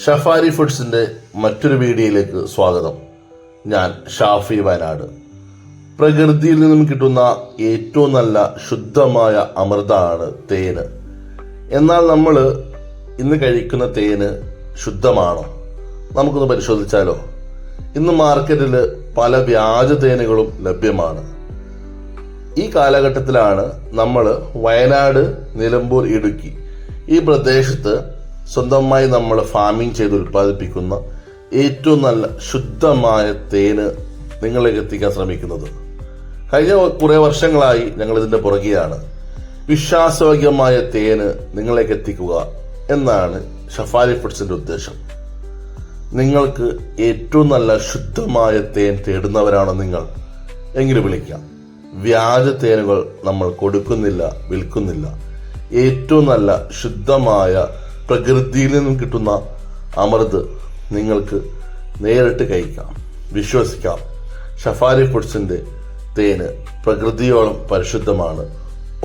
ഷഫാരി ഫുഡ്സിന്റെ മറ്റൊരു വീഡിയോയിലേക്ക് സ്വാഗതം. ഞാൻ ഷാഫി വയനാട്. പ്രകൃതിയിൽ നിന്നും കിട്ടുന്ന ഏറ്റവും നല്ല ശുദ്ധമായ അമൃതമാണ് തേന്. എന്നാൽ നമ്മൾ ഇന്ന് കഴിക്കുന്ന തേന് ശുദ്ധമാണോ? നമുക്കൊന്ന് പരിശോധിച്ചാലോ? ഇന്ന് മാർക്കറ്റിൽ പല വ്യാജ തേനുകളും ലഭ്യമാണ്. ഈ കാലഘട്ടത്തിലാണ് നമ്മൾ വയനാട്, നിലമ്പൂർ, ഇടുക്കി ഈ പ്രദേശത്ത് സ്വന്തമായി നമ്മൾ ഫാമിംഗ് ചെയ്ത് ഉൽപ്പാദിപ്പിക്കുന്ന ഏറ്റവും നല്ല ശുദ്ധമായ തേന് നിങ്ങളിലേക്ക് എത്തിക്കാൻ ശ്രമിക്കുന്നത്. കഴിഞ്ഞ കുറേ വർഷങ്ങളായി ഞങ്ങൾ ഇതിന്റെ പുറകെയാണ്. വിശ്വാസയോഗ്യമായ തേന് നിങ്ങളിലേക്ക് എത്തിക്കുക എന്നാണ് ഷഫാരി ഫുഡ്സിന്റെ ഉദ്ദേശം. നിങ്ങൾക്ക് ഏറ്റവും നല്ല ശുദ്ധമായ തേൻ തേടുന്നവരാണോ നിങ്ങൾ? എങ്കിലും വിളിക്കാം. വ്യാജ തേനുകൾ നമ്മൾ കൊടുക്കുന്നില്ല, വിൽക്കുന്നില്ല. ഏറ്റവും നല്ല ശുദ്ധമായ പ്രകൃതിയിൽ നിന്നും കിട്ടുന്ന അമൃത് നിങ്ങൾക്ക് നേരിട്ട് കഴിക്കാം, വിശ്വസിക്കാം. ഷഫാരി ഫുഡ്സിന്റെ തേന് പ്രകൃതിയോളം പരിശുദ്ധമാണ്.